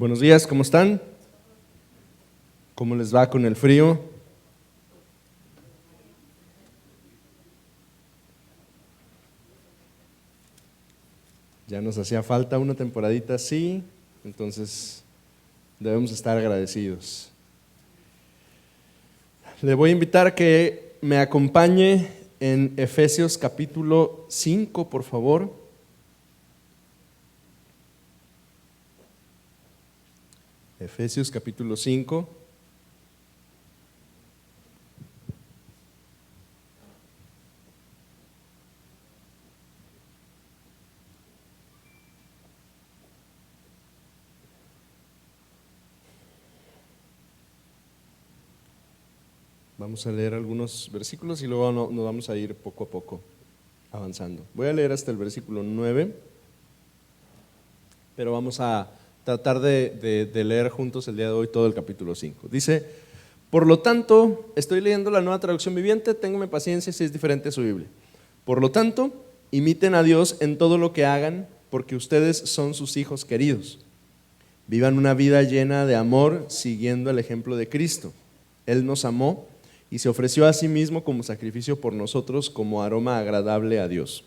Buenos días, ¿cómo están? ¿Cómo les va con el frío? Ya nos hacía falta una temporadita así, entonces debemos estar agradecidos. Le voy a invitar a que me acompañe en Efesios capítulo 5, por favor. Efesios capítulo 5. Vamos a leer algunos versículos y luego nos vamos a ir poco a poco avanzando. Voy a leer hasta el versículo 9, pero vamos a tratar de leer juntos el día de hoy todo el capítulo 5. Dice: por lo tanto, estoy leyendo la Nueva Traducción Viviente, ténganme paciencia si es diferente a su Biblia. Por lo tanto, imiten a Dios en todo lo que hagan, porque ustedes son sus hijos queridos. Vivan una vida llena de amor, siguiendo el ejemplo de Cristo. Él nos amó y se ofreció a sí mismo como sacrificio por nosotros, como aroma agradable a Dios.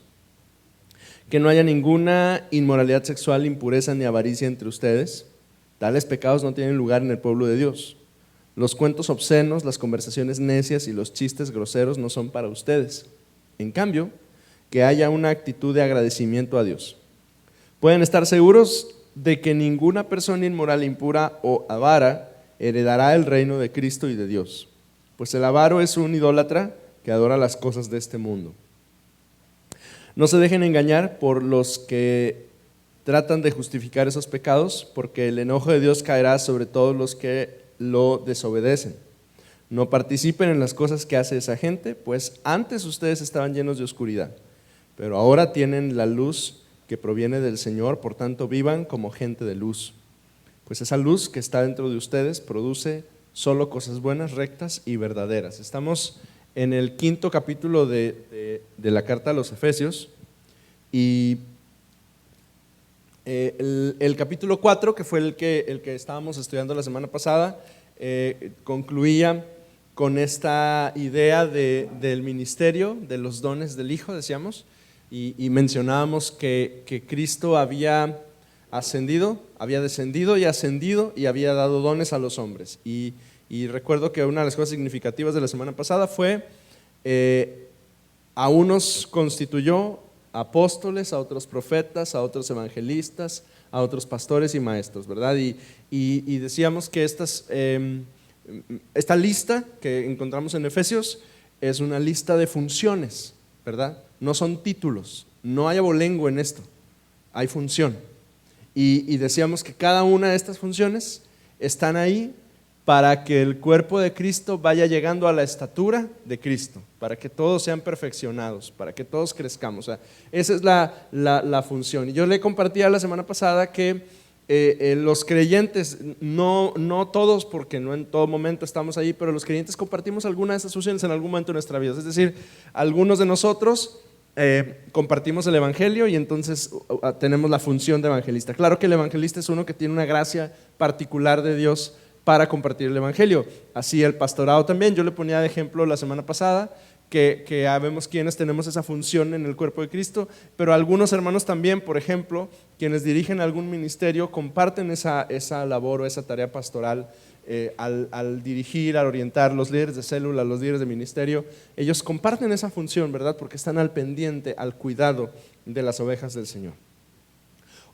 Que no haya ninguna inmoralidad sexual, impureza ni avaricia entre ustedes. Tales pecados no tienen lugar en el pueblo de Dios. Los cuentos obscenos, las conversaciones necias y los chistes groseros no son para ustedes. En cambio, que haya una actitud de agradecimiento a Dios. Pueden estar seguros de que ninguna persona inmoral, impura o avara heredará el reino de Cristo y de Dios. Pues el avaro es un idólatra que adora las cosas de este mundo. No se dejen engañar por los que tratan de justificar esos pecados, porque el enojo de Dios caerá sobre todos los que lo desobedecen. No participen en las cosas que hace esa gente, pues antes ustedes estaban llenos de oscuridad, pero ahora tienen la luz que proviene del Señor, por tanto vivan como gente de luz. Pues esa luz que está dentro de ustedes produce solo cosas buenas, rectas y verdaderas. Estamos en el 5º capítulo de la carta a los Efesios y el capítulo 4, que fue el que estábamos estudiando la semana pasada, concluía con esta idea del ministerio, de los dones del Hijo, decíamos, y mencionábamos que Cristo había descendido y ascendido y había dado dones a los hombres. Y recuerdo que una de las cosas significativas de la semana pasada fue a unos constituyó apóstoles, a otros profetas, a otros evangelistas, a otros pastores y maestros, ¿verdad? Y decíamos que esta lista que encontramos en Efesios es una lista de funciones, ¿verdad? No son títulos, no hay abolengo en esto, hay función. Y decíamos que cada una de estas funciones están ahí para que el cuerpo de Cristo vaya llegando a la estatura de Cristo, para que todos sean perfeccionados, para que todos crezcamos. O sea, esa es la función. Y yo le compartía la semana pasada que los creyentes, no todos, porque no en todo momento estamos ahí, pero los creyentes compartimos alguna de esas funciones en algún momento de nuestra vida. Es decir, algunos de nosotros compartimos el evangelio y entonces tenemos la función de evangelista. Claro que el evangelista es uno que tiene una gracia particular de Dios para compartir el evangelio. Así el pastorado también. Yo le ponía de ejemplo la semana pasada que vemos quienes tenemos esa función en el cuerpo de Cristo, pero algunos hermanos también, por ejemplo, quienes dirigen algún ministerio, comparten esa labor o esa tarea pastoral. Al dirigir, al orientar, los líderes de célula, los líderes de ministerio, ellos comparten esa función, ¿verdad? Porque están al pendiente, al cuidado de las ovejas del Señor.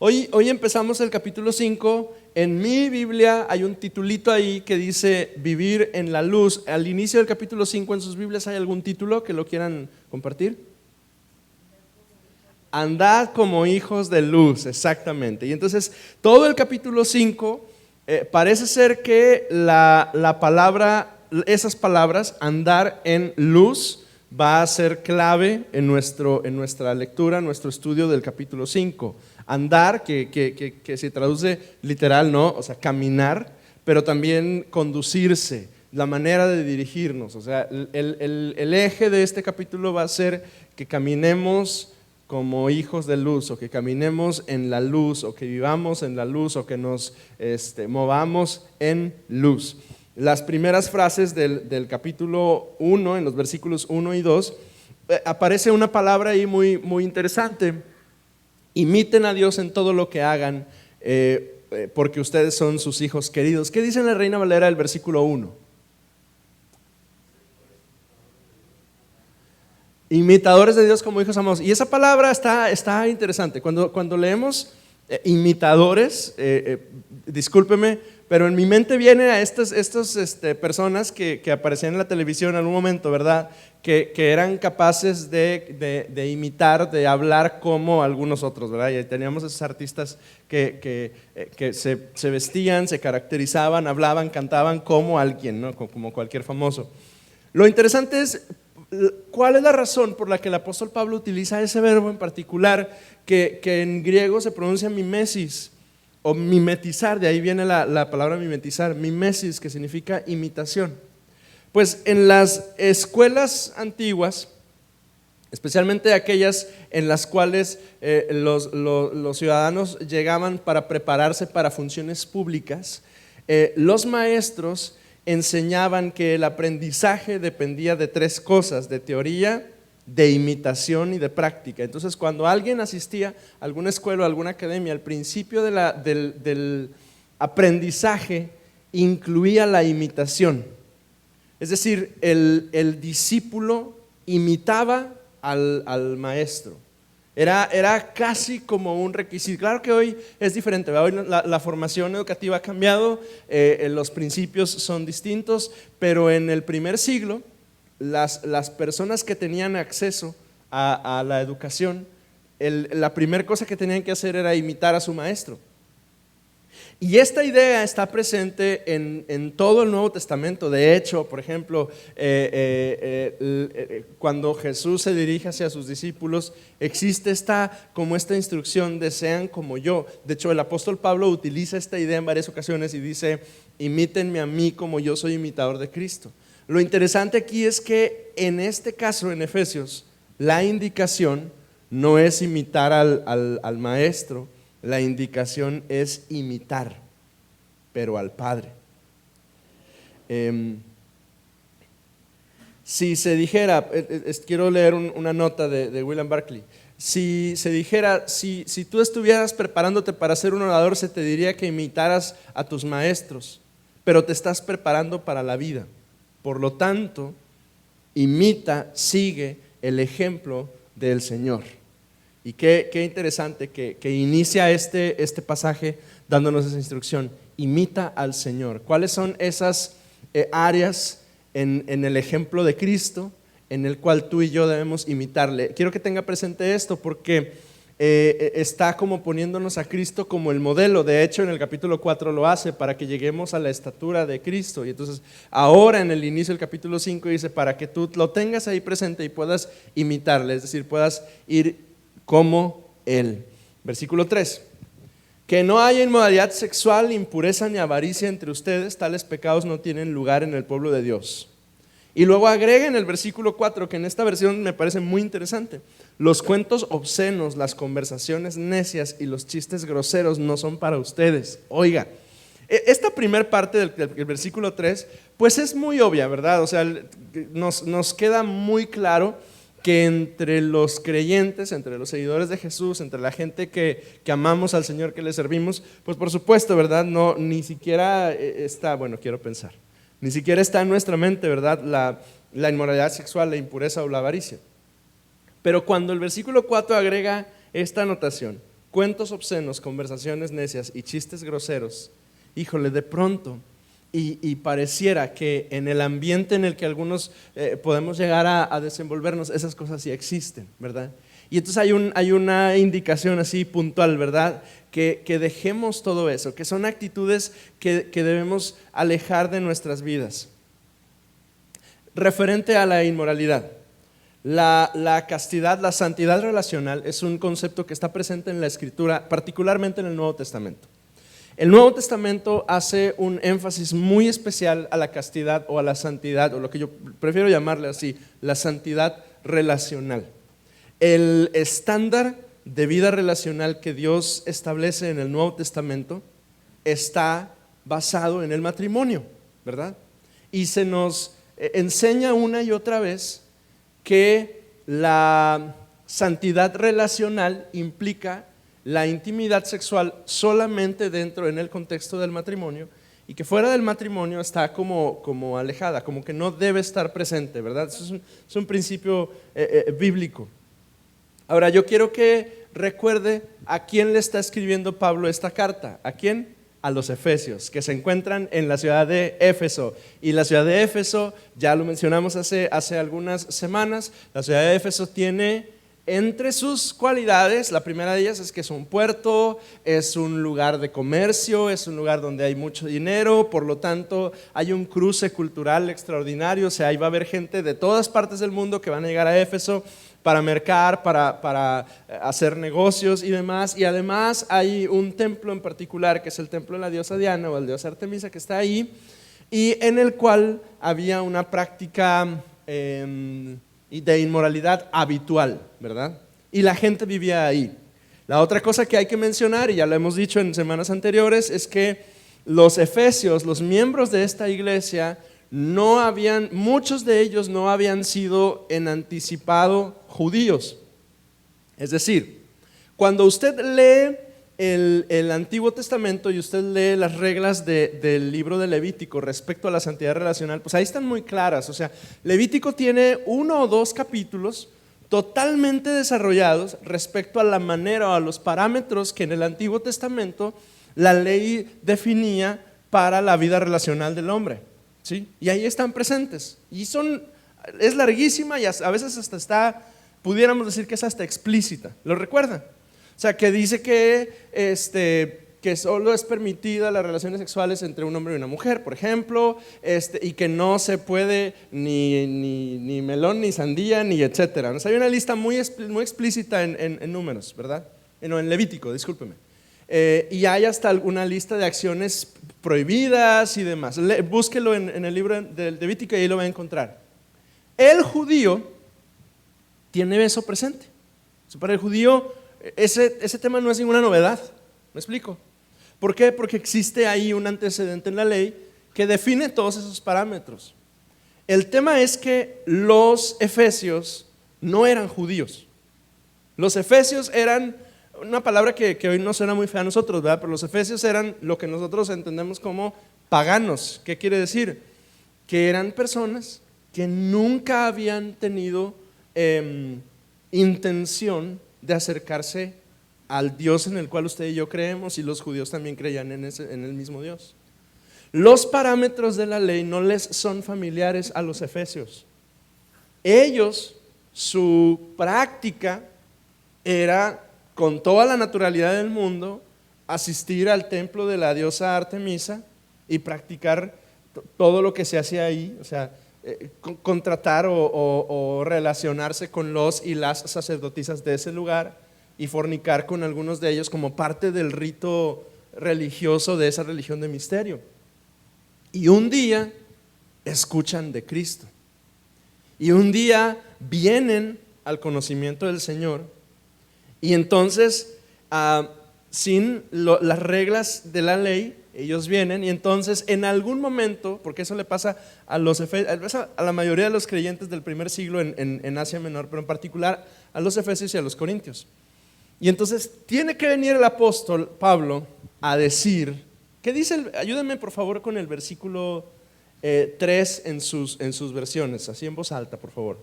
Hoy empezamos el capítulo 5. En mi Biblia hay un titulito ahí que dice vivir en la luz. Al inicio del capítulo 5 en sus Biblias hay algún título que lo quieran compartir. Andad como hijos de luz, exactamente. Y entonces todo el capítulo 5 parece ser que la palabra, esas palabras, andar en luz, va a ser clave en nuestra lectura, en nuestro estudio del capítulo 5. Andar, que se traduce literal, ¿no? O sea, caminar, pero también conducirse, la manera de dirigirnos. O sea, el eje de este capítulo va a ser que caminemos como hijos de luz, o que caminemos en la luz, o que vivamos en la luz, o que nos movamos en luz. Las primeras frases del capítulo 1, en los versículos 1 y 2, aparece una palabra ahí muy, muy interesante. Imiten a Dios en todo lo que hagan, porque ustedes son sus hijos queridos. ¿Qué dice en la Reina Valera del versículo 1? Imitadores de Dios como hijos amados. Y esa palabra está interesante. Cuando leemos imitadores, discúlpeme, pero en mi mente vienen a estas personas que aparecían en la televisión en algún momento, ¿verdad? Que eran capaces de imitar, de hablar como algunos otros, ¿verdad? Y teníamos esos artistas que se vestían, se caracterizaban, hablaban, cantaban como alguien, ¿no? Como cualquier famoso. Lo interesante es, ¿cuál es la razón por la que el apóstol Pablo utiliza ese verbo en particular que en griego se pronuncia mimesis o mimetizar? De ahí viene la palabra mimetizar, mimesis, que significa imitación. Pues en las escuelas antiguas, especialmente aquellas en las cuales los ciudadanos llegaban para prepararse para funciones públicas, los maestros enseñaban que el aprendizaje dependía de tres cosas: de teoría, de imitación y de práctica. Entonces, cuando alguien asistía a alguna escuela o alguna academia, al principio del aprendizaje incluía la imitación. Es decir, el discípulo imitaba al maestro. Era casi como un requisito. Claro que hoy es diferente, ¿verdad? Hoy la formación educativa ha cambiado, los principios son distintos, pero en el primer siglo las personas que tenían acceso a la educación, la primera cosa que tenían que hacer era imitar a su maestro. Y esta idea está presente en todo el Nuevo Testamento. De hecho, por ejemplo, cuando Jesús se dirige hacia sus discípulos, existe esta instrucción de sean como yo. De hecho, el apóstol Pablo utiliza esta idea en varias ocasiones y dice: imítenme a mí como yo soy imitador de Cristo. Lo interesante aquí es que en este caso, en Efesios, la indicación no es imitar al maestro. La indicación es imitar, pero al Padre. Si se dijera, quiero leer una nota de William Barclay. Si se dijera, si tú estuvieras preparándote para ser un orador, se te diría que imitaras a tus maestros, pero te estás preparando para la vida. Por lo tanto, imita, sigue el ejemplo del Señor. Y qué interesante que inicia este pasaje dándonos esa instrucción: imita al Señor. ¿Cuáles son esas áreas en el ejemplo de Cristo en el cual tú y yo debemos imitarle? Quiero que tenga presente esto porque está como poniéndonos a Cristo como el modelo. De hecho, en el capítulo 4 lo hace para que lleguemos a la estatura de Cristo. Y entonces ahora en el inicio del capítulo 5 dice: para que tú lo tengas ahí presente y puedas imitarle, es decir, puedas ir como Él. Versículo 3: que no haya inmoralidad sexual, impureza ni avaricia entre ustedes, tales pecados no tienen lugar en el pueblo de Dios. Y luego agrega en el versículo 4, que en esta versión me parece muy interesante: los cuentos obscenos, las conversaciones necias y los chistes groseros no son para ustedes. Oiga, esta primera parte del versículo 3 pues es muy obvia, ¿verdad? O sea, nos queda muy claro que entre los creyentes, entre los seguidores de Jesús, entre la gente que amamos al Señor, que le servimos, pues por supuesto, ¿verdad? No, ni siquiera está, bueno, quiero pensar, ni siquiera está en nuestra mente, ¿verdad? La inmoralidad sexual, la impureza o la avaricia. Pero cuando el versículo 4 agrega esta anotación: cuentos obscenos, conversaciones necias y chistes groseros, híjole, de pronto, y pareciera que en el ambiente en el que algunos podemos llegar a desenvolvernos, esas cosas sí existen, ¿verdad? Y entonces hay una indicación así puntual, ¿verdad? Que dejemos todo eso, que son actitudes que debemos alejar de nuestras vidas. Referente a la inmoralidad, la castidad, la santidad relacional es un concepto que está presente en la Escritura, particularmente en el Nuevo Testamento. El Nuevo Testamento hace un énfasis muy especial a la castidad o a la santidad, o lo que yo prefiero llamarle así, la santidad relacional. el estándar de vida relacional que Dios establece en el Nuevo Testamento está basado en el matrimonio, ¿verdad? Y se nos enseña una y otra vez que la santidad relacional implica la intimidad sexual solamente dentro, en el contexto del matrimonio, y que fuera del matrimonio está como alejada, como que no debe estar presente, ¿verdad? Eso es un principio bíblico. Ahora, yo quiero que recuerde a quién le está escribiendo Pablo esta carta. ¿A quién? A los efesios, que se encuentran en la ciudad de Éfeso. Y la ciudad de Éfeso, ya lo mencionamos hace algunas semanas, la ciudad de Éfeso tiene entre sus cualidades, la primera de ellas es que es un puerto, es un lugar de comercio, es un lugar donde hay mucho dinero, por lo tanto hay un cruce cultural extraordinario, o sea, ahí va a haber gente de todas partes del mundo que van a llegar a Éfeso para mercar, para hacer negocios y demás, y además hay un templo en particular que es el templo de la diosa Diana o el diosa Artemisa que está ahí, y en el cual había una práctica y de inmoralidad habitual, ¿verdad? Y la gente vivía ahí. La otra cosa que hay que mencionar, y ya lo hemos dicho en semanas anteriores, es que los efesios, los miembros de esta iglesia, muchos de ellos no habían sido en anticipado judíos. Es decir, cuando usted lee el Antiguo Testamento y usted lee las reglas del libro de Levítico respecto a la santidad relacional, pues ahí están muy claras. O sea, Levítico tiene 1 o 2 capítulos totalmente desarrollados respecto a la manera o a los parámetros que en el Antiguo Testamento la ley definía para la vida relacional del hombre, ¿sí? Y ahí están presentes. Y es larguísima y a veces hasta pudiéramos decir que es hasta explícita. ¿Lo recuerdan? O sea, que dice que solo es permitida las relaciones sexuales entre un hombre y una mujer, por ejemplo, y que no se puede ni melón, ni sandía, ni etcétera. O sea, hay una lista muy explícita en Números, ¿verdad? No, en Levítico, discúlpeme. Y hay hasta alguna lista de acciones prohibidas y demás. Búsquelo en el libro del Levítico y ahí lo va a encontrar. El judío tiene eso presente. Para el judío ese tema no es ninguna novedad. ¿Me explico? ¿Por qué? Porque existe ahí un antecedente en la ley que define todos esos parámetros. El tema es que los efesios no eran judíos. Los efesios eran una palabra que hoy no suena muy fea a nosotros, ¿verdad? Pero los efesios eran lo que nosotros entendemos como paganos. ¿Qué quiere decir? Que eran personas que nunca habían tenido intención de acercarse al Dios en el cual usted y yo creemos, y los judíos también creían en el mismo Dios. Los parámetros de la ley no les son familiares a los efesios. Ellos, su práctica era, con toda la naturalidad del mundo, asistir al templo de la diosa Artemisa y practicar todo lo que se hacía ahí, o sea, contratar o relacionarse con los y las sacerdotisas de ese lugar y fornicar con algunos de ellos como parte del rito religioso de esa religión de misterio. Y un día escuchan de Cristo y un día vienen al conocimiento del Señor, y entonces sin las reglas de la ley ellos vienen, y entonces en algún momento, porque eso le pasa a la mayoría de los creyentes del primer siglo en Asia Menor, pero en particular a los efesios y a los corintios, y entonces tiene que venir el apóstol Pablo a decir, ¿qué dice? Ayúdenme por favor con el versículo 3 en sus versiones, así en voz alta, por favor.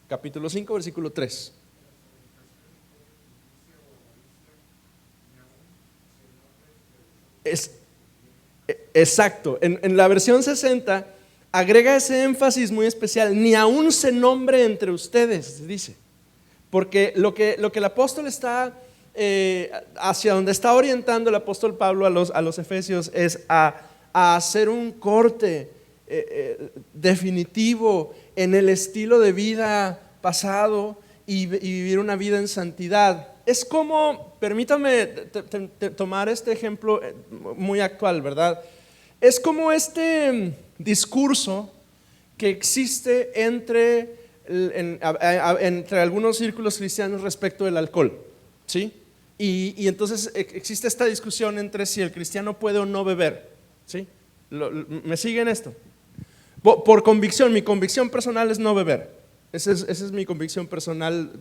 Capítulo 5, versículo 3. Exacto, en la versión 60 agrega ese énfasis muy especial, ni aún se nombre entre ustedes, dice, porque lo que el apóstol está, hacia donde está orientando el apóstol Pablo a los efesios es a hacer un corte definitivo en el estilo de vida pasado y vivir una vida en santidad. Es como, permítame tomar este ejemplo muy actual, ¿verdad? Es como este discurso que existe entre algunos círculos cristianos respecto del alcohol, ¿sí? Y entonces existe esta discusión entre si el cristiano puede o no beber, ¿sí? ¿Me siguen esto? Por convicción, mi convicción personal es no beber. Esa es mi convicción personal.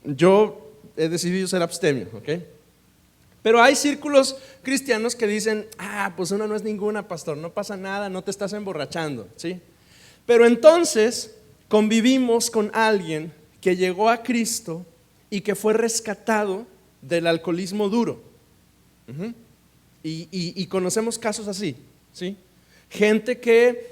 Yo he decidido ser abstemio, ¿ok? Pero hay círculos cristianos que dicen, pues una no es ninguna, pastor, no pasa nada, no te estás emborrachando, ¿sí? Pero entonces convivimos con alguien que llegó a Cristo y que fue rescatado del alcoholismo duro. Y conocemos casos así, ¿sí? Gente que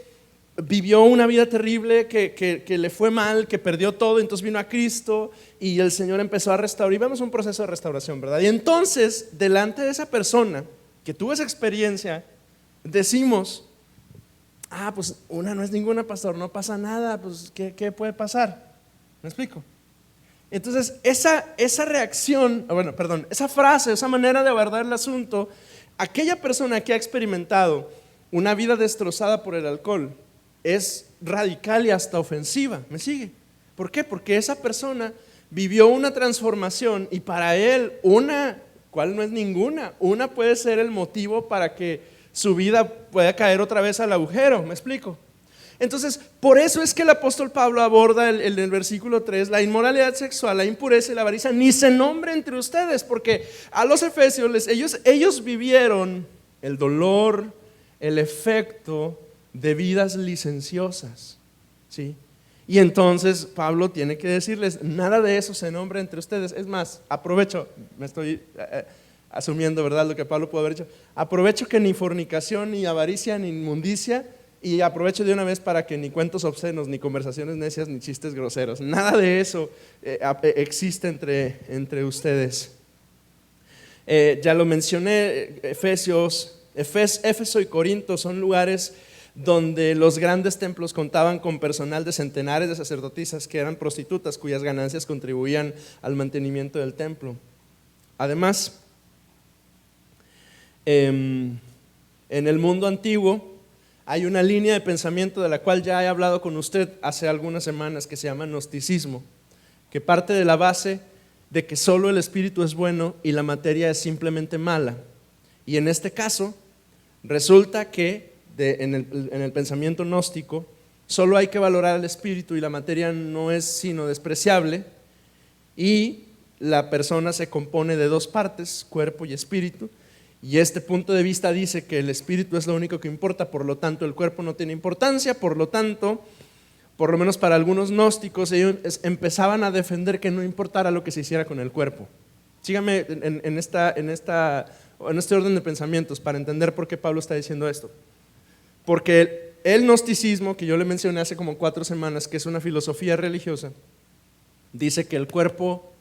vivió una vida terrible, que le fue mal, que perdió todo, entonces vino a Cristo y el Señor empezó a restaurar. Y vemos un proceso de restauración, ¿verdad? Y entonces, delante de esa persona que tuvo esa experiencia, decimos, pues una no es ninguna, pastor, no pasa nada, pues ¿qué puede pasar? ¿Me explico? Entonces, esa reacción, esa frase, esa manera de abordar el asunto, aquella persona que ha experimentado una vida destrozada por el alcohol es radical y hasta ofensiva. ¿Me sigue? ¿Por qué? Porque esa persona vivió una transformación y para él ¿cuál no es ninguna? Una puede ser el motivo para que su vida pueda caer otra vez al agujero. ¿Me explico? Entonces, por eso es que el apóstol Pablo aborda en el versículo 3 la inmoralidad sexual, la impureza y la avaricia, ni se nombre entre ustedes, porque a los efesios ellos vivieron el dolor, el efecto de vidas licenciosas, ¿sí? Y entonces Pablo tiene que decirles, nada de eso se nombra entre ustedes. Es más, aprovecho, me estoy asumiendo, ¿verdad?, lo que Pablo pudo haber hecho. Aprovecho que ni fornicación, ni avaricia, ni inmundicia, y aprovecho de una vez para que ni cuentos obscenos, ni conversaciones necias, ni chistes groseros, nada de eso existe entre ustedes. Ya lo mencioné, Éfeso y Corinto son lugares donde los grandes templos contaban con personal de centenares de sacerdotisas que eran prostitutas cuyas ganancias contribuían al mantenimiento del templo. Además, en el mundo antiguo hay una línea de pensamiento de la cual ya he hablado con usted hace algunas semanas que se llama gnosticismo, que parte de la base de que solo el espíritu es bueno y la materia es simplemente mala. Y en este caso, resulta que en el pensamiento gnóstico solo hay que valorar el espíritu y la materia no es sino despreciable, y la persona se compone de dos partes, cuerpo y espíritu, y este punto de vista dice que el espíritu es lo único que importa, por lo tanto el cuerpo no tiene importancia. Por lo tanto, por lo menos para algunos gnósticos, ellos empezaban a defender que no importara lo que se hiciera con el cuerpo. Síganme en este orden de pensamientos para entender por qué Pablo está diciendo esto. Porque el gnosticismo, que yo le mencioné hace como 4 semanas, que es una filosofía religiosa, dice que el cuerpo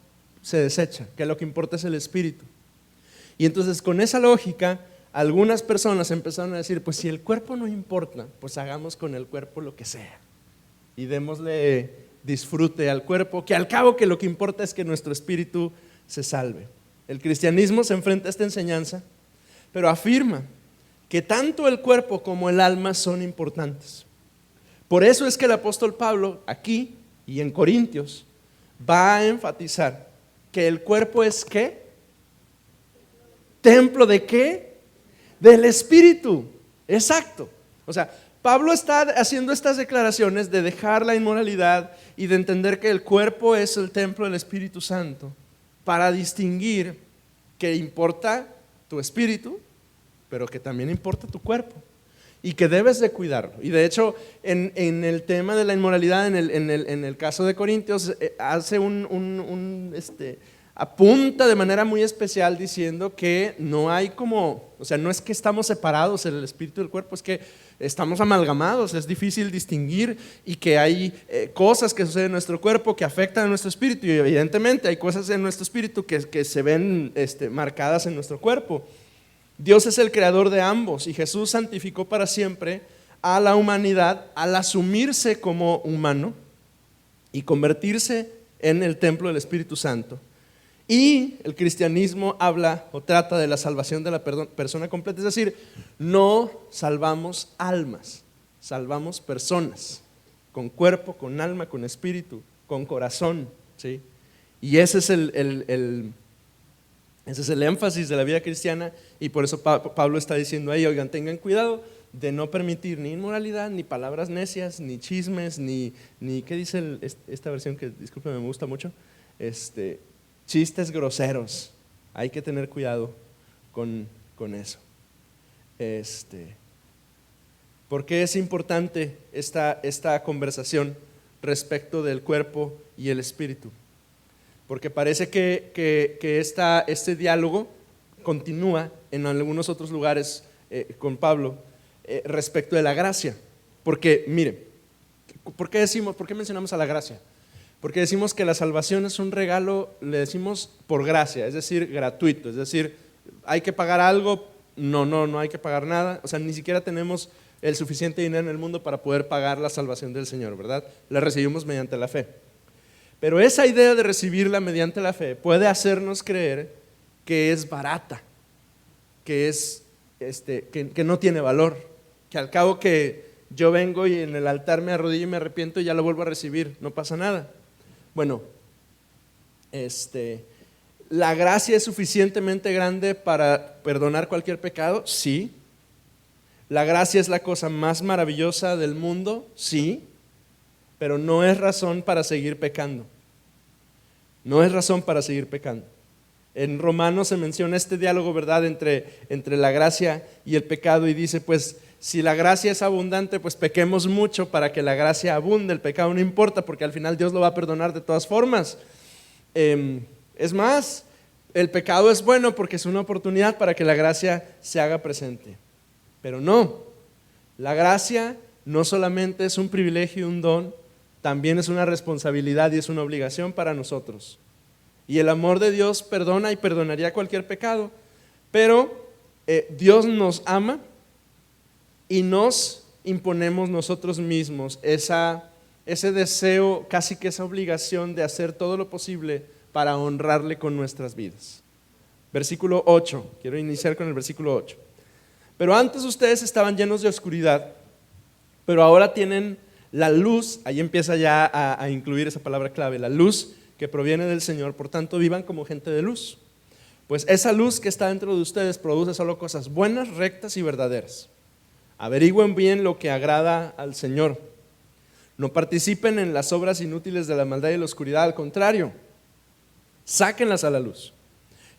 se desecha, que lo que importa es el espíritu. Y entonces, con esa lógica, algunas personas empezaron a decir, pues si el cuerpo no importa, pues hagamos con el cuerpo lo que sea y démosle disfrute al cuerpo, que al cabo que lo que importa es que nuestro espíritu se salve. El cristianismo se enfrenta a esta enseñanza, pero afirma que tanto el cuerpo como el alma son importantes. Por eso es que el apóstol Pablo aquí y en Corintios va a enfatizar que el cuerpo es ¿qué? ¿Templo de qué? Del Espíritu. Exacto. O sea, Pablo está haciendo estas declaraciones de dejar la inmoralidad y de entender que el cuerpo es el templo del Espíritu Santo, para distinguir que importa tu espíritu, pero que también importa tu cuerpo y que debes de cuidarlo. Y de hecho, en el tema de la inmoralidad, en el caso de Corintios, hace apunta de manera muy especial diciendo que no hay no es que estamos separados el espíritu del cuerpo, es que estamos amalgamados, es difícil distinguir, y que hay cosas que suceden en nuestro cuerpo que afectan a nuestro espíritu, y evidentemente hay cosas en nuestro espíritu que se ven marcadas en nuestro cuerpo. Dios es el creador de ambos, y Jesús santificó para siempre a la humanidad al asumirse como humano y convertirse en el templo del Espíritu Santo. Y el cristianismo habla o trata de la salvación de la persona completa, es decir, no salvamos almas, salvamos personas, con cuerpo, con alma, con espíritu, con corazón, ¿sí? Y ese es ese es el énfasis de la vida cristiana, y por eso Pablo está diciendo ahí, oigan, tengan cuidado de no permitir ni inmoralidad, ni palabras necias, ni chismes, ni ¿qué dice esta versión que, discúlpeme, me gusta mucho? Chistes groseros. Hay que tener cuidado con eso. ¿Por qué es importante esta conversación respecto del cuerpo y el espíritu? Porque parece que este diálogo continúa en algunos otros lugares con Pablo respecto de la gracia. Porque, mire, ¿por qué mencionamos a la gracia? Porque decimos que la salvación es un regalo, le decimos por gracia, es decir, gratuito, es decir, hay que pagar algo, no hay que pagar nada, o sea, ni siquiera tenemos el suficiente dinero en el mundo para poder pagar la salvación del Señor, ¿verdad? La recibimos mediante la fe. Pero esa idea de recibirla mediante la fe puede hacernos creer que es barata, que no tiene valor, que al cabo que yo vengo y en el altar me arrodillo y me arrepiento y ya lo vuelvo a recibir, no pasa nada. Bueno, ¿la gracia es suficientemente grande para perdonar cualquier pecado? Sí. ¿La gracia es la cosa más maravillosa del mundo? Sí. Pero no es razón para seguir pecando. No es razón para seguir pecando. En Romanos se menciona este diálogo, ¿verdad?, entre la gracia y el pecado, y dice, pues, si la gracia es abundante, pues pequemos mucho para que la gracia abunde. El pecado no importa, porque al final Dios lo va a perdonar de todas formas. Es más, el pecado es bueno porque es una oportunidad para que la gracia se haga presente. Pero no, la gracia no solamente es un privilegio y un don, también es una responsabilidad y es una obligación para nosotros. Y el amor de Dios perdona y perdonaría cualquier pecado, pero Dios nos ama y nos imponemos nosotros mismos ese deseo, casi que esa obligación de hacer todo lo posible para honrarle con nuestras vidas. Versículo 8, quiero iniciar con el versículo 8. Pero antes ustedes estaban llenos de oscuridad, pero ahora tienen la luz, ahí empieza ya a incluir esa palabra clave, la luz que proviene del Señor, por tanto vivan como gente de luz. Pues esa luz que está dentro de ustedes produce solo cosas buenas, rectas y verdaderas. Averigüen bien lo que agrada al Señor. No participen en las obras inútiles de la maldad y la oscuridad, al contrario, sáquenlas a la luz.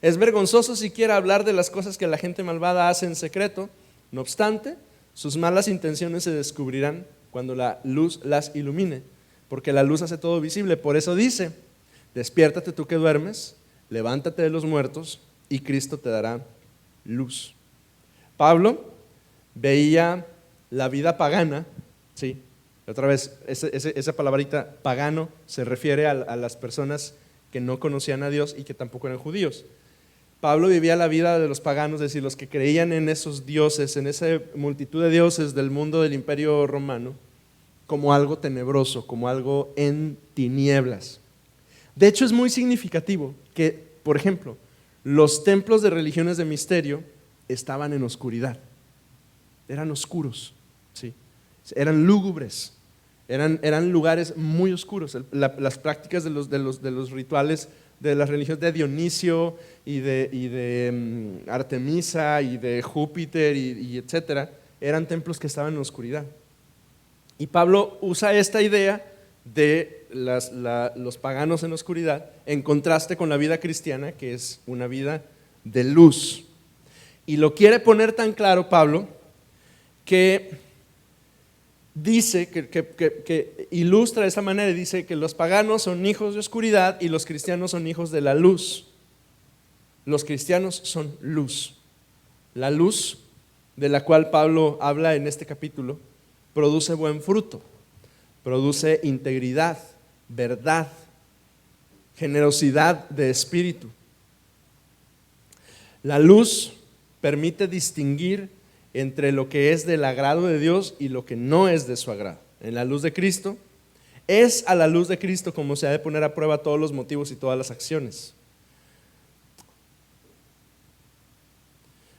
Es vergonzoso siquiera hablar de las cosas que la gente malvada hace en secreto. No obstante, sus malas intenciones se descubrirán cuando la luz las ilumine, porque la luz hace todo visible. Por eso dice, despiértate tú que duermes, levántate de los muertos y Cristo te dará luz. Pablo veía la vida pagana, ¿sí? Otra vez, esa palabrita pagano se refiere a las personas que no conocían a Dios y que tampoco eran judíos. Pablo vivía la vida de los paganos, es decir, los que creían en esos dioses, en esa multitud de dioses del mundo del Imperio Romano, como algo tenebroso, como algo en tinieblas. De hecho, es muy significativo que, por ejemplo, los templos de religiones de misterio estaban en oscuridad. Eran oscuros, ¿sí? Eran lúgubres, eran lugares muy oscuros. Las prácticas de los rituales de las religiones de Dionisio y de Artemisa y de Júpiter y etcétera, eran templos que estaban en oscuridad. Y Pablo usa esta idea de los paganos en oscuridad en contraste con la vida cristiana, que es una vida de luz. Y lo quiere poner tan claro Pablo que dice, que ilustra de esa manera, y dice que los paganos son hijos de oscuridad y los cristianos son hijos de la luz. Los cristianos son luz. La luz de la cual Pablo habla en este capítulo produce buen fruto, produce integridad, verdad, generosidad de espíritu. La luz permite distinguir entre lo que es del agrado de Dios y lo que no es de su agrado. En la luz de Cristo, es a la luz de Cristo como se ha de poner a prueba todos los motivos y todas las acciones.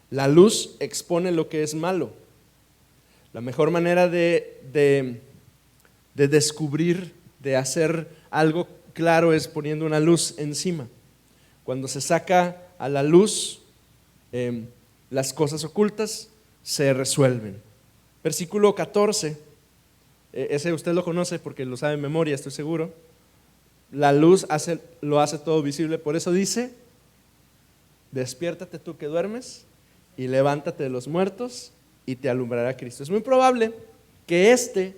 La luz expone lo que es malo. La mejor manera de descubrir, de hacer algo claro es poniendo una luz encima. Cuando se saca a la luz, las cosas ocultas se resuelven. Versículo 14, ese usted lo conoce porque lo sabe en memoria, estoy seguro. La luz lo hace todo visible, por eso dice: despiértate tú que duermes y levántate de los muertos y te alumbrará Cristo. Es muy probable que este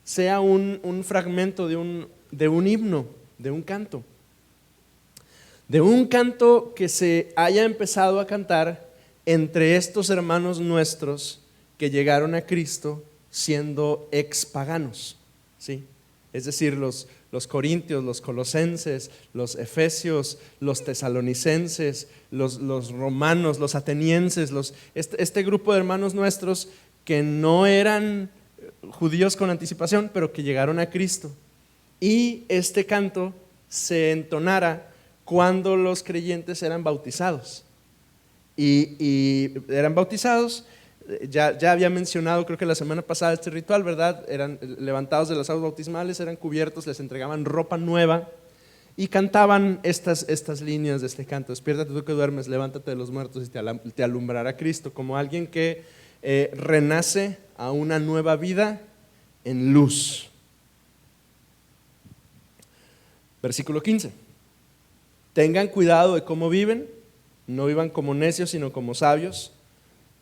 sea un fragmento de un himno, de un canto que se haya empezado a cantar entre estos hermanos nuestros que llegaron a Cristo siendo expaganos, ¿sí? Es decir, los corintios, los colosenses, los efesios, los tesalonicenses, los romanos, los atenienses, este grupo de hermanos nuestros que no eran judíos con anticipación, pero que llegaron a Cristo. Y este canto se entonara cuando los creyentes eran bautizados. Y eran bautizados, ya había mencionado, creo que la semana pasada, este ritual, ¿verdad? Eran levantados de las aguas bautismales, eran cubiertos, les entregaban ropa nueva y cantaban estas líneas de este canto: despiértate tú que duermes, levántate de los muertos y te alumbrará Cristo, como alguien que renace a una nueva vida en luz. Versículo 15: tengan cuidado de cómo viven, no vivan como necios sino como sabios,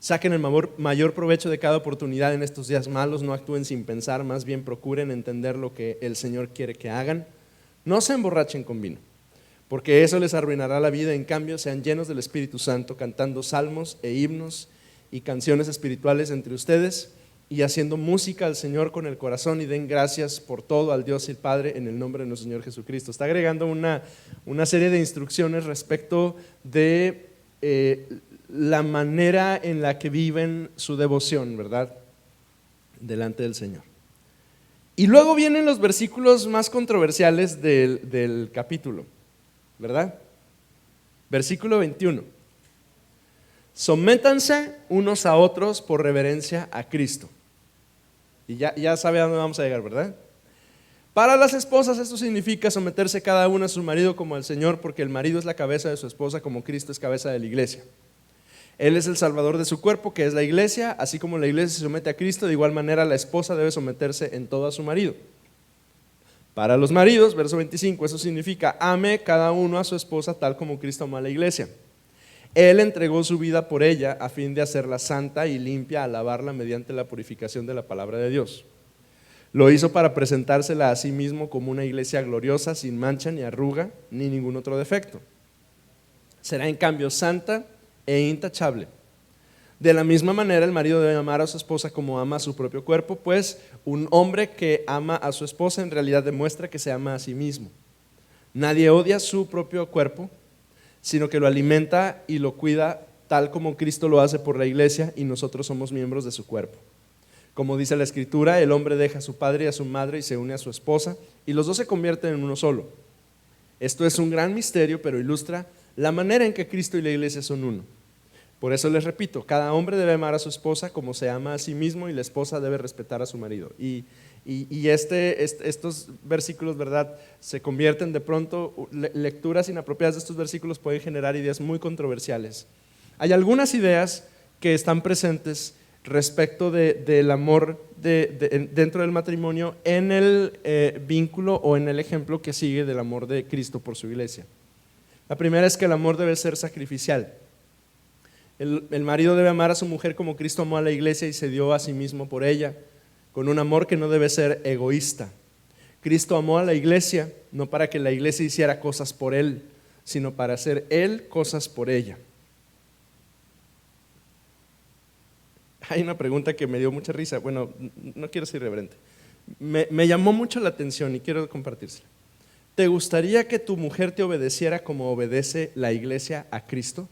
saquen el mayor provecho de cada oportunidad en estos días malos, no actúen sin pensar, más bien procuren entender lo que el Señor quiere que hagan. No se emborrachen con vino, porque eso les arruinará la vida. En cambio, sean llenos del Espíritu Santo, cantando salmos e himnos y canciones espirituales entre ustedes, y haciendo música al Señor con el corazón, y den gracias por todo al Dios y el Padre en el nombre de nuestro Señor Jesucristo. Está agregando una serie de instrucciones respecto de la manera en la que viven su devoción, ¿verdad?, delante del Señor. Y luego vienen los versículos más controversiales del capítulo, ¿verdad? Versículo 21: sométanse unos a otros por reverencia a Cristo. Y ya sabe a dónde vamos a llegar, ¿verdad? Para las esposas esto significa someterse cada una a su marido como al Señor, porque el marido es la cabeza de su esposa, como Cristo es cabeza de la iglesia. Él es el salvador de su cuerpo, que es la iglesia. Así como la iglesia se somete a Cristo, de igual manera la esposa debe someterse en todo a su marido. Para los maridos, verso 25, eso significa: ame cada uno a su esposa tal como Cristo amó a la iglesia. Él entregó su vida por ella a fin de hacerla santa y limpia, al lavarla mediante la purificación de la palabra de Dios. Lo hizo para presentársela a sí mismo como una iglesia gloriosa, sin mancha ni arruga ni ningún otro defecto. Será en cambio santa e intachable. De la misma manera, el marido debe amar a su esposa como ama a su propio cuerpo, pues un hombre que ama a su esposa en realidad demuestra que se ama a sí mismo. Nadie odia su propio cuerpo, sino que lo alimenta y lo cuida, tal como Cristo lo hace por la iglesia, y nosotros somos miembros de su cuerpo. Como dice la Escritura, el hombre deja a su padre y a su madre y se une a su esposa, y los dos se convierten en uno solo. Esto es un gran misterio, pero ilustra la manera en que Cristo y la iglesia son uno. Por eso les repito, cada hombre debe amar a su esposa como se ama a sí mismo, y la esposa debe respetar a su marido. Y estos versículos, ¿verdad?, se convierten de pronto, lecturas inapropiadas de estos versículos pueden generar ideas muy controversiales. Hay algunas ideas que están presentes respecto del amor dentro del matrimonio en el vínculo o en el ejemplo que sigue del amor de Cristo por su iglesia. La primera es que el amor debe ser sacrificial. El marido debe amar a su mujer como Cristo amó a la iglesia y se dio a sí mismo por ella, con un amor que no debe ser egoísta. Cristo amó a la iglesia no para que la iglesia hiciera cosas por él, sino para hacer él cosas por ella. Hay una pregunta que me dio mucha risa, bueno, no quiero ser irreverente, me llamó mucho la atención y quiero compartírsela. ¿Te gustaría que tu mujer te obedeciera como obedece la iglesia a Cristo?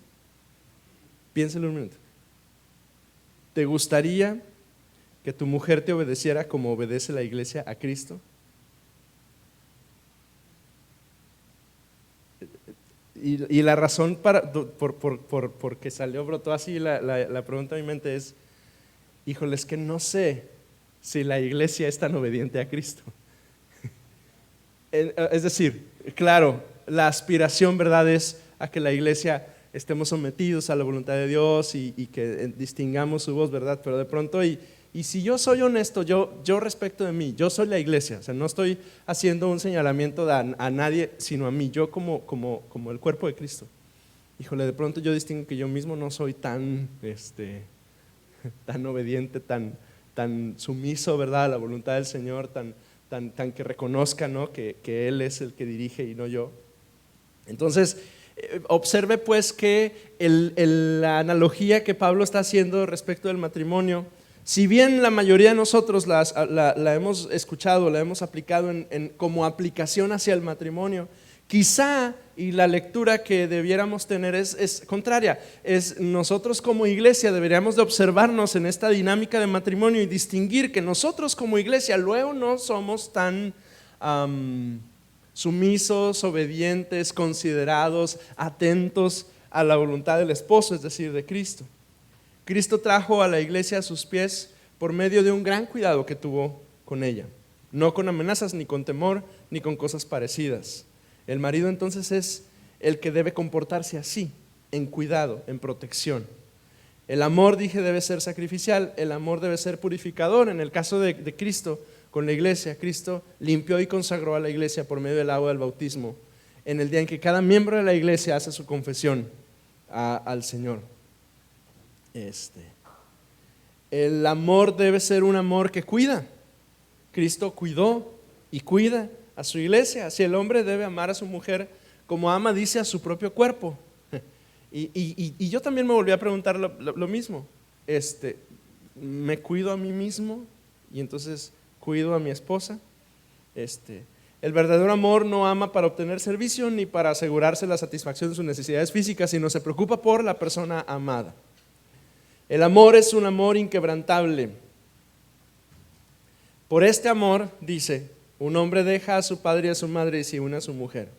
Piénselo un minuto. ¿Te gustaría que tu mujer te obedeciera como obedece la iglesia a Cristo? Y la razón por que brotó así la pregunta en mi mente es: híjole, es que no sé si la iglesia es tan obediente a Cristo. Es decir, claro, la aspiración, ¿verdad?, es a que la iglesia estemos sometidos a la voluntad de Dios y que distingamos su voz, ¿verdad? Pero de pronto, y si yo soy honesto, yo respecto de mí, yo soy la iglesia, o sea, no estoy haciendo un señalamiento a nadie, sino a mí, yo como el cuerpo de Cristo. Híjole, de pronto yo distingo que yo mismo no soy tan obediente, tan sumiso, ¿verdad?, a la voluntad del Señor, tan que reconozca, ¿no?, que Él es el que dirige y no yo. Entonces, observe pues que la analogía que Pablo está haciendo respecto del matrimonio, si bien la mayoría de nosotros la hemos escuchado, la hemos aplicado como aplicación hacia el matrimonio, quizá, y la lectura que debiéramos tener es contraria, es nosotros como iglesia deberíamos de observarnos en esta dinámica de matrimonio y distinguir que nosotros como iglesia luego no somos tan sumisos, obedientes, considerados, atentos a la voluntad del esposo, es decir, de Cristo. Cristo trajo a la iglesia a sus pies por medio de un gran cuidado que tuvo con ella, no con amenazas, ni con temor, ni con cosas parecidas. El marido entonces es el que debe comportarse así, en cuidado, en protección. El amor, dije, debe ser sacrificial, el amor debe ser purificador. En el caso de Cristo con la iglesia, Cristo limpió y consagró a la iglesia por medio del agua del bautismo, en el día en que cada miembro de la iglesia hace su confesión al Señor. El amor debe ser un amor que cuida. Cristo cuidó y cuida a su iglesia. Así el hombre debe amar a su mujer como ama, dice, a su propio cuerpo. Y yo también me volví a preguntar lo mismo. ¿Me cuido a mí mismo? Y entonces cuido a mi esposa. El verdadero amor no ama para obtener servicio ni para asegurarse la satisfacción de sus necesidades físicas, sino se preocupa por la persona amada. El amor es un amor inquebrantable. Por este amor, dice, un hombre deja a su padre y a su madre y se une a su mujer,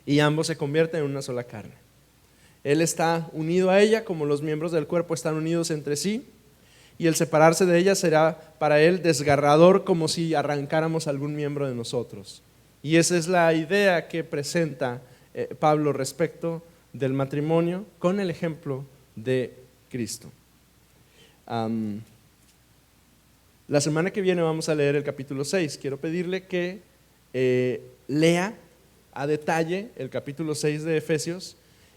y ambos se convierten en una sola carne. Él está unido a ella como los miembros del cuerpo están unidos entre sí, y el separarse de ella será para él desgarrador, como si arrancáramos algún miembro de nosotros. Y esa es la idea que presenta Pablo respecto del matrimonio con el ejemplo de Cristo. La semana que viene vamos a leer el capítulo 6. Quiero pedirle que lea a detalle el capítulo 6 de Efesios,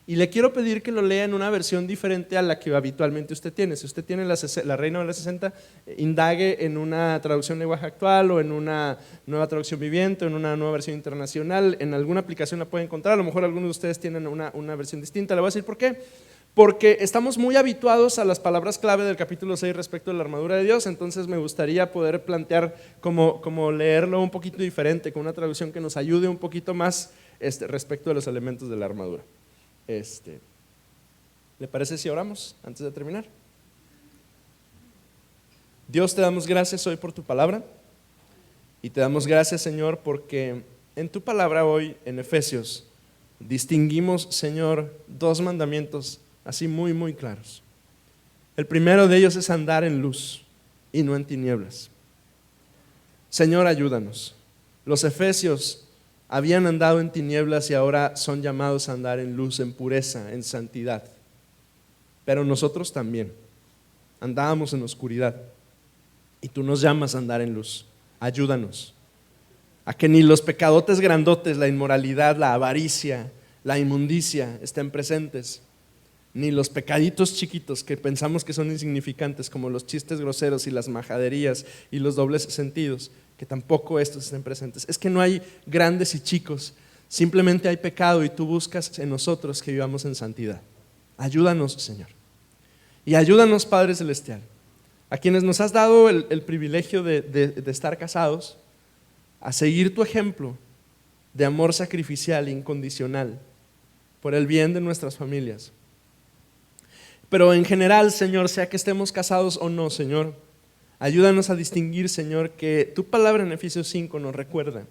y le quiero pedir que lo lea en una versión diferente a la que habitualmente usted tiene. Si usted tiene la Reina Valera 60, indague en una traducción lenguaje actual o en una nueva traducción viviente o en una nueva versión internacional. En alguna aplicación la puede encontrar. A lo mejor algunos de ustedes tienen una versión distinta. Le voy a decir por qué. Porque estamos muy habituados a las palabras clave del capítulo 6 respecto a la armadura de Dios. Entonces me gustaría poder plantear como leerlo un poquito diferente, con una traducción que nos ayude un poquito más respecto a los elementos de la armadura. ¿Le parece si oramos antes de terminar? Dios, te damos gracias hoy por tu palabra, y te damos gracias, Señor, porque en tu palabra hoy en Efesios distinguimos, Señor, dos mandamientos así muy, muy claros. El primero de ellos es andar en luz y no en tinieblas. Señor, ayúdanos. Los efesios habían andado en tinieblas y ahora son llamados a andar en luz, en pureza, en santidad. Pero nosotros también andábamos en oscuridad y tú nos llamas a andar en luz. Ayúdanos a que ni los pecadotes grandotes, la inmoralidad, la avaricia, la inmundicia estén presentes, ni los pecaditos chiquitos que pensamos que son insignificantes, como los chistes groseros y las majaderías y los dobles sentidos, que tampoco estos estén presentes. Es que no hay grandes y chicos, simplemente hay pecado y tú buscas en nosotros que vivamos en santidad. Ayúdanos, Señor. Y ayúdanos, Padre Celestial, a quienes nos has dado el privilegio de estar casados, a seguir tu ejemplo de amor sacrificial e incondicional por el bien de nuestras familias. Pero en general, Señor, sea que estemos casados o no, Señor, ayúdanos a distinguir, Señor, que tu palabra en Efesios 5 nos recuerda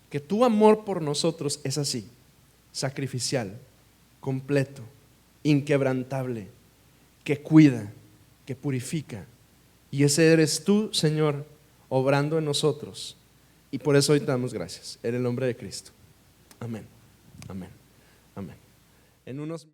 que tu amor por nosotros es así, sacrificial, completo, inquebrantable, que cuida, que purifica, Y ese eres tú, Señor, obrando en nosotros. Y por eso hoy te damos gracias. En el nombre de Cristo. Amén. Amén. Amén. En unos